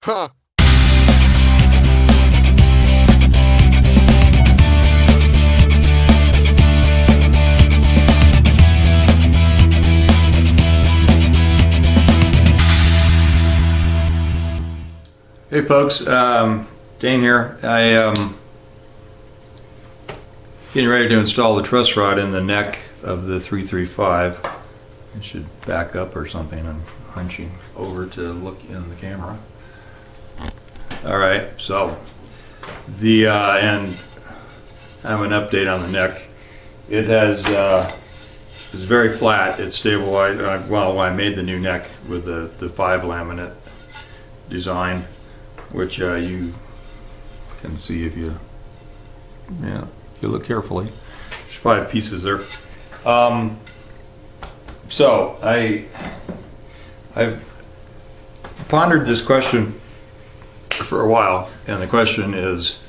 Huh. Hey folks, Dane here. Getting ready to install the truss rod in the neck of the 335. I should back up or something. I'm hunching over to look in the camera. All right, so and I have an update on the neck. It has it's very flat. It's stable. I made the new neck with the 5 laminate design, which you can see if you look carefully. There's 5 pieces there. So I've pondered this question for a while, and the question is,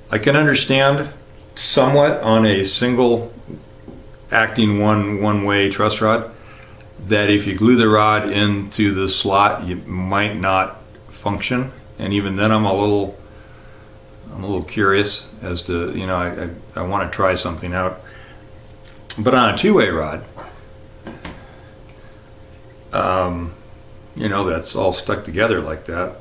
I can understand somewhat on a single acting one-way truss rod that if you glue the rod into the slot, you might not function. And even then, I'm a little curious as to, I want to try something out. But on a 2-way rod, that's all stuck together like that.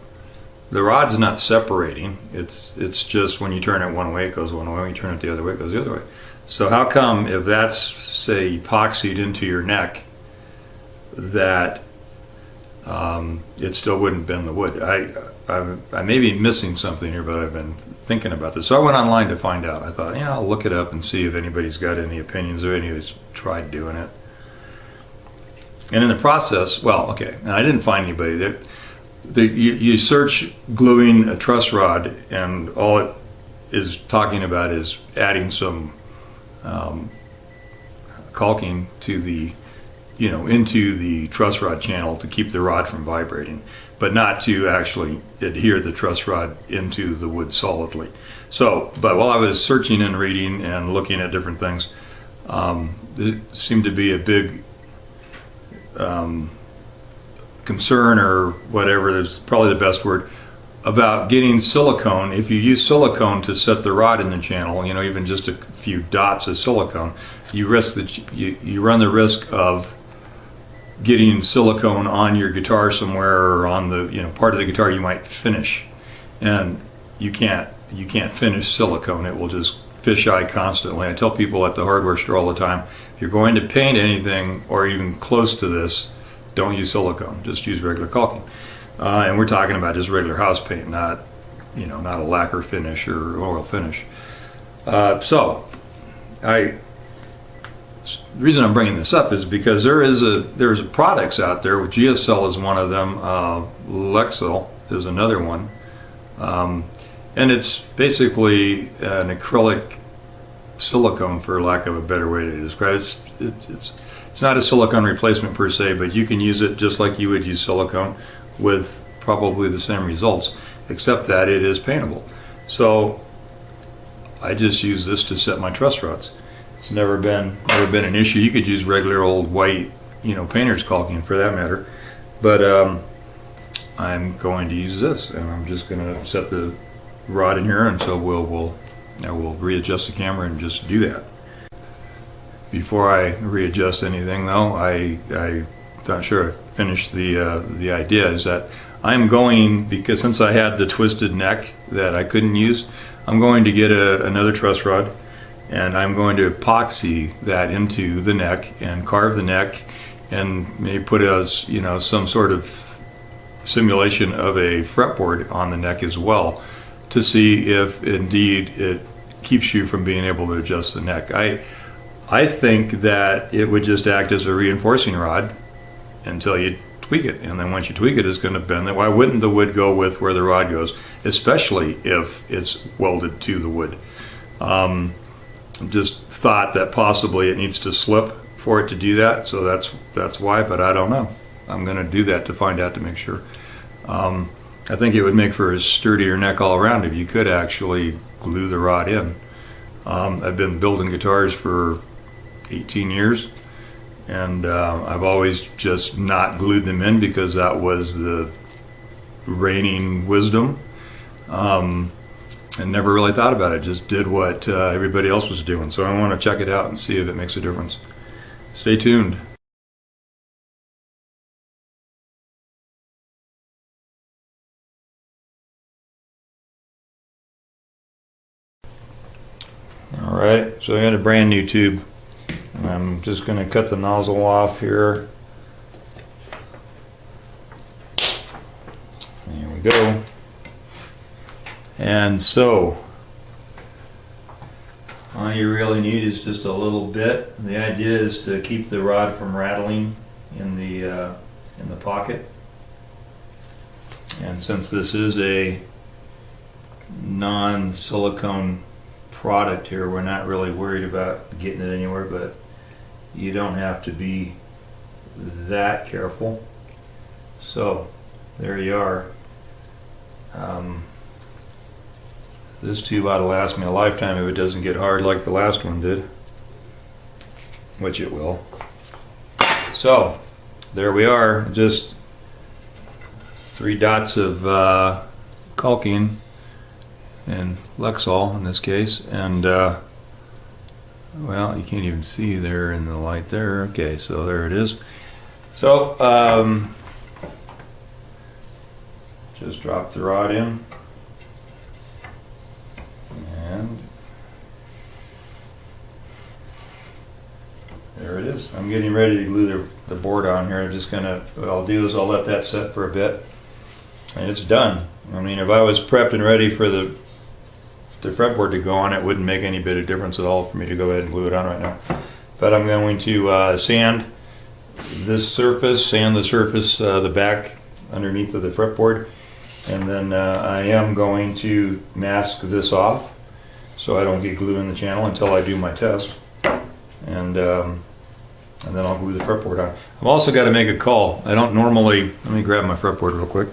The rod's not separating. It's just when you turn it one way, it goes one way. When you turn it the other way, it goes the other way. So how come, if that's, say, epoxied into your neck, that it still wouldn't bend the wood? I may be missing something here, but I've been thinking about this. So I went online to find out. I thought, I'll look it up and see if anybody's got any opinions or anybody's tried doing it. And in the process, and I didn't find anybody. You search gluing a truss rod, and all it is talking about is adding some caulking to the into the truss rod channel to keep the rod from vibrating, but not to actually adhere the truss rod into the wood solidly. So, but while I was searching and reading and looking at different things, there seemed to be a big concern, or whatever is probably the best word, about getting silicone. If you use silicone to set the rod in the channel, even just a few dots of silicone, you run the risk of getting silicone on your guitar somewhere, or on the part of the guitar you might finish, and you can't finish silicone. It will just fisheye constantly. I tell people at the hardware store all the time, if you're going to paint anything or even close to this, don't use silicone, just use regular caulking. And we're talking about just regular house paint, not a lacquer finish or oil finish. The reason I'm bringing this up is because there's products out there. GSL is one of them. Lexel is another one, and it's basically an acrylic silicone, for lack of a better way to describe it. It's not a silicone replacement per se, but you can use it just like you would use silicone, with probably the same results, except that it is paintable. So I just use this to set my truss rods. It's never been an issue. You could use regular old white, painter's caulking for that matter. But I'm going to use this, and I'm just going to set the rod in here, and so I will readjust the camera and just do that. Before I readjust anything, though, I'm not sure I finished the idea. Is that I'm going, because since I had the twisted neck that I couldn't use, I'm going to get another truss rod, and I'm going to epoxy that into the neck and carve the neck, and maybe put some sort of simulation of a fretboard on the neck as well, to see if indeed it keeps you from being able to adjust the neck. I think that it would just act as a reinforcing rod until you tweak it, and then once you tweak it, it's going to bend it. Why wouldn't the wood go with where the rod goes, especially if it's welded to the wood? Just thought that possibly it needs to slip for it to do that, so that's why, but I don't know. I'm going to do that to find out, to make sure. I think it would make for a sturdier neck all around if you could actually glue the rod in. I've been building guitars for 18 years, and I've always just not glued them in, because that was the reigning wisdom, and never really thought about it. Just did what everybody else was doing. So I want to check it out and see if it makes a difference. Stay tuned. Alright, so I got a brand new tube. I'm just going to cut the nozzle off here. There we go. And so, all you really need is just a little bit. The idea is to keep the rod from rattling in the pocket. And since this is a non-silicone product here, we're not really worried about getting it anywhere, but you don't have to be that careful. So there you are. This tube ought to last me a lifetime if it doesn't get hard like the last one did, which it will. So there we are, just 3 dots of caulking and Lexol in this case, and well, you can't even see there in the light there. Okay, so there it is. So just drop the rod in, and there it is. I'm getting ready to glue the board on here. I'm just gonna, what I'll do is I'll let that set for a bit, and it's done. I mean, if I was prepped and ready for the fretboard to go on, it wouldn't make any bit of difference at all for me to go ahead and glue it on right now. But I'm going to sand this surface, sand the surface, the back underneath of the fretboard, and then I am going to mask this off so I don't get glue in the channel until I do my test, and then I'll glue the fretboard on. I've also got to make a call. I don't normally, let me grab my fretboard real quick.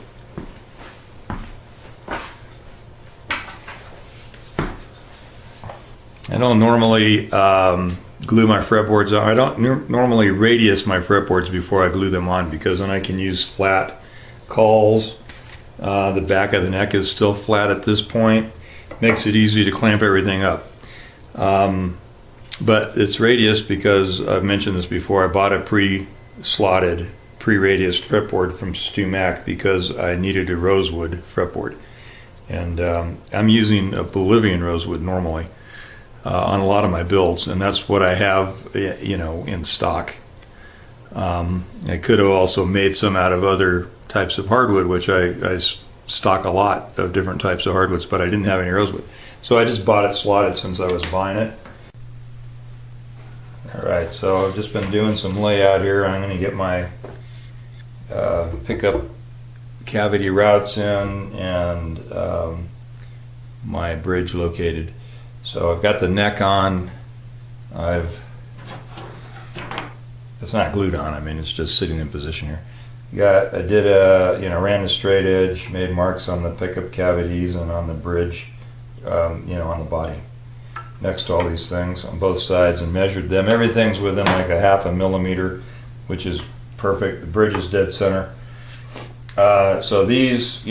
I don't normally glue my fretboards on. I don't normally radius my fretboards before I glue them on, because then I can use flat cauls. The back of the neck is still flat at this point. Makes it easy to clamp everything up. But it's radius because I've mentioned this before. I bought a pre-slotted, pre-radiused fretboard from Stu Mac because I needed a rosewood fretboard. And I'm using a Bolivian rosewood normally on a lot of my builds, and that's what I have, you know, in stock. I could have also made some out of other types of hardwood, which I stock a lot of different types of hardwoods, but I didn't have any rosewood. So I just bought it slotted since I was buying it. Alright, so I've just been doing some layout here. I'm going to get my pickup cavity routes in and my bridge located. So I've got the neck on. It's not glued on. I mean, it's just sitting in position here. I did ran a straight edge, made marks on the pickup cavities and on the bridge, on the body, next to all these things on both sides, and measured them. Everything's within like a 1/2 millimeter, which is perfect. The bridge is dead center. So these,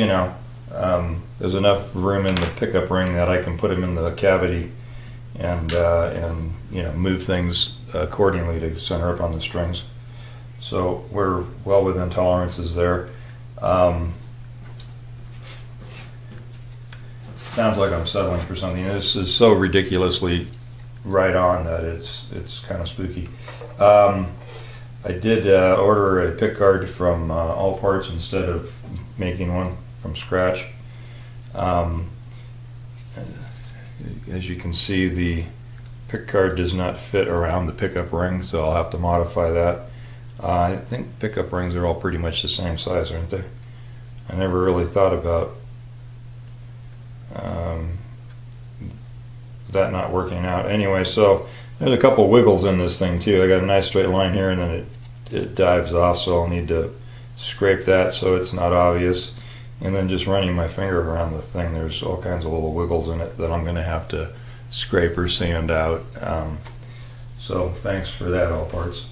there's enough room in the pickup ring that I can put them in the cavity and move things accordingly to center up on the strings. So we're well within tolerances there. Sounds like I'm settling for something. This is so ridiculously right on that it's kind of spooky. I did order a pick guard from All Parts instead of making one from scratch. As you can see, the pick guard does not fit around the pickup ring, so I'll have to modify that. I think pickup rings are all pretty much the same size, aren't they? I never really thought about that not working out. Anyway, so there's a couple wiggles in this thing too. I got a nice straight line here, and then it dives off, so I'll need to scrape that so it's not obvious. And then just running my finger around the thing, there's all kinds of little wiggles in it that I'm going to have to scrape or sand out. So thanks for that, All Parts.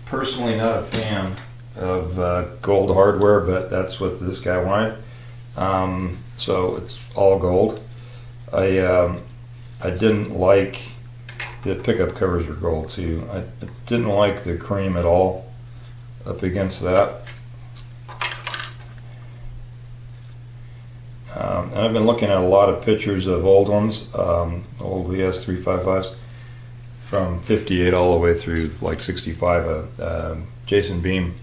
Personally not a fan of gold hardware, but that's what this guy wanted. So it's all gold. I didn't like the pickup covers are gold too. I didn't like the cream at all up against that. And I've been looking at a lot of pictures of old ones, old ES-335s from 58 all the way through like 65. Jason Beam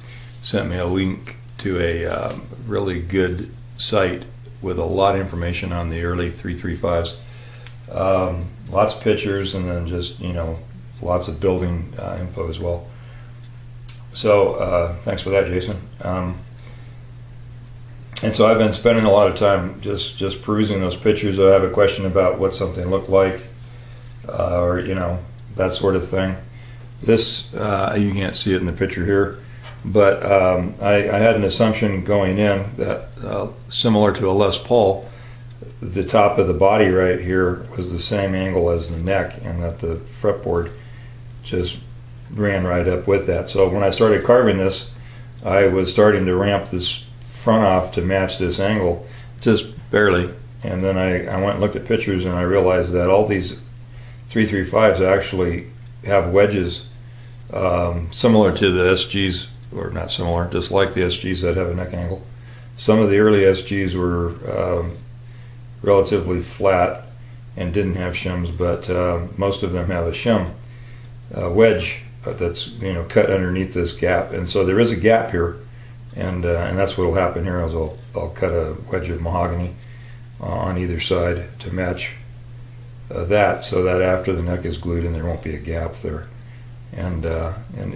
sent me a link to a really good site with a lot of information on the early 335s. Lots of pictures, and then just, you know, lots of building info as well. So thanks for that, Jason. And so I've been spending a lot of time just perusing those pictures. I have a question about what something looked like, or, you know, that sort of thing. This, you can't see it in the picture here, but I had an assumption going in that similar to a Les Paul, the top of the body right here was the same angle as the neck, and that the fretboard just ran right up with that. So when I started carving this, I was starting to ramp this front off to match this angle, just barely. And then I went and looked at pictures, and I realized that all these 335s actually have wedges similar to the SGs, or not similar, just like the SGs that have a neck angle. Some of the early SGs were relatively flat and didn't have shims, but most of them have a shim wedge that's, you know, cut underneath this gap. And so there is a gap here, and that's what will happen here. Is I'll cut a wedge of mahogany on either side to match that, so that after the neck is glued in, there won't be a gap there. And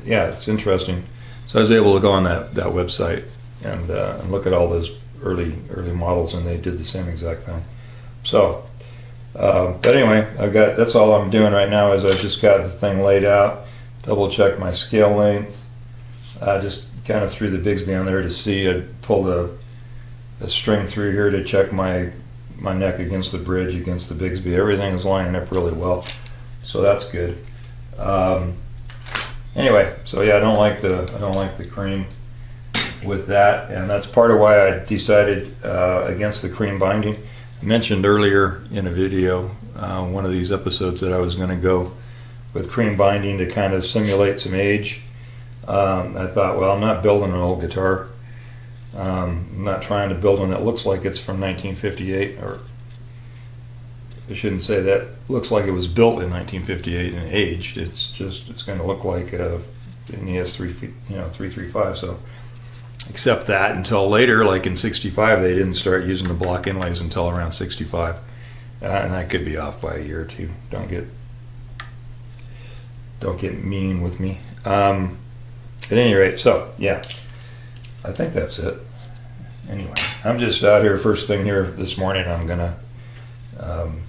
yeah, it's interesting. So I was able to go on that website and look at all those early models, and they did the same exact thing. So, but anyway, that's all I'm doing right now. Is I just got the thing laid out, double checked my scale length, just kind of threw the Bigsby on there to see. I pulled a string through here to check my neck against the bridge, against the Bigsby. Everything is lining up really well, so that's good. Anyway, so yeah, I don't like the cream with that, and that's part of why I decided against the cream binding. I mentioned earlier in a video, one of these episodes, that I was going to go with cream binding to kind of simulate some age. I thought, well, I'm not building an old guitar. I'm not trying to build one that looks like it's from 1958, or I shouldn't say that, looks like it was built in 1958 and aged. It's going to look like an ES-335. So, except that until later, like in 65, they didn't start using the block inlays until around 65, and that could be off by a year or two. Don't get mean with me. At any rate, so yeah, I think that's it. Anyway, I'm just out here first thing here this morning. I'm gonna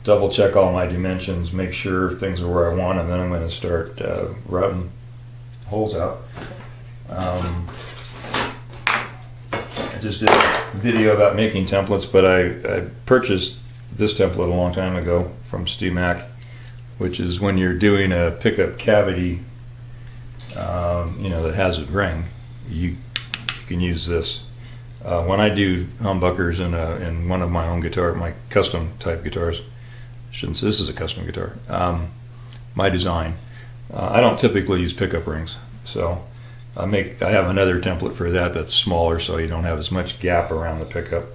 double check all my dimensions, make sure things are where I want, and then I'm going to start routing holes out. I just did a video about making templates, but I purchased this template a long time ago from Stu Mack, which is when you're doing a pickup cavity, you know, that has a ring, you can use this. When I do humbuckers in one of my own my custom type guitars, shouldn't say this is a custom guitar, my design, I don't typically use pickup rings, so I have another template for that that's smaller, so you don't have as much gap around the pickup,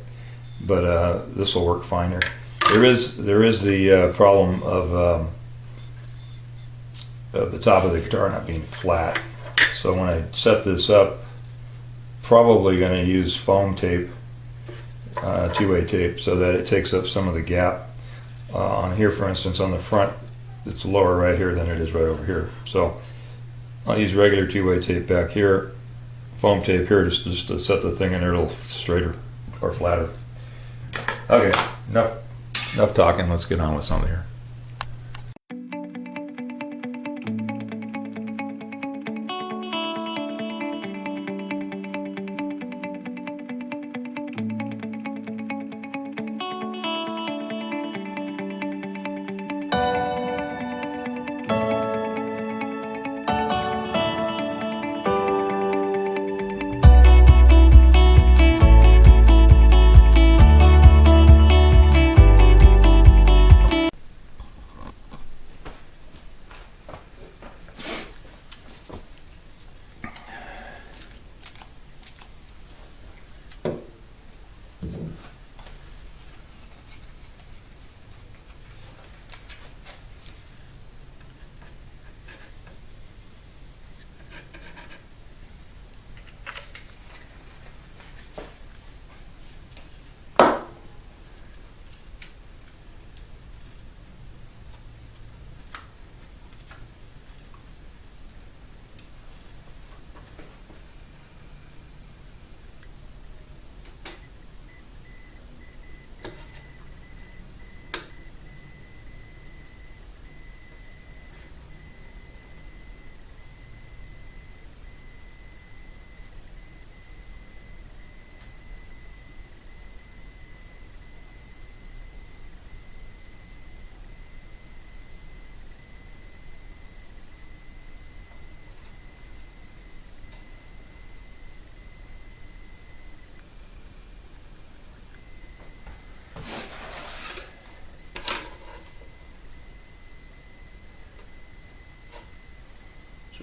but this will work fine here. There is the problem of the top of the guitar not being flat, so when I set this up, probably going to use foam tape, two-way tape, so that it takes up some of the gap. On here, for instance, on the front, it's lower right here than it is right over here. So I'll use regular two-way tape back here, foam tape here, just to set the thing in there a little straighter or flatter. Okay, enough talking. Let's get on with something here.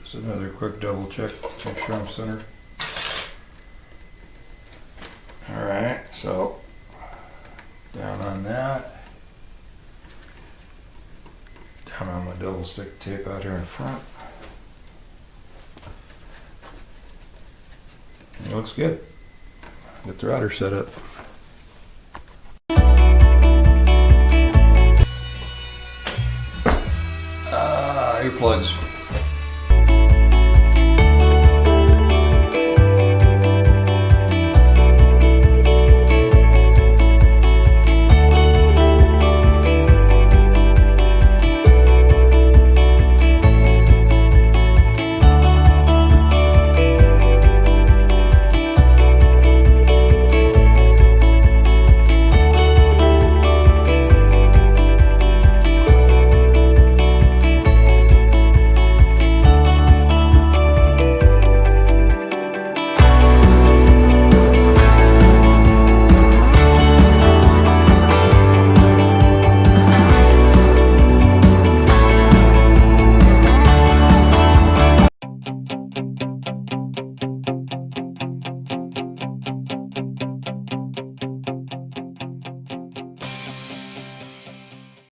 Just another quick double check, make sure I'm centered. Alright, so down on that. Down on my double stick tape out here in front. It looks good. Get the router set up. Earplugs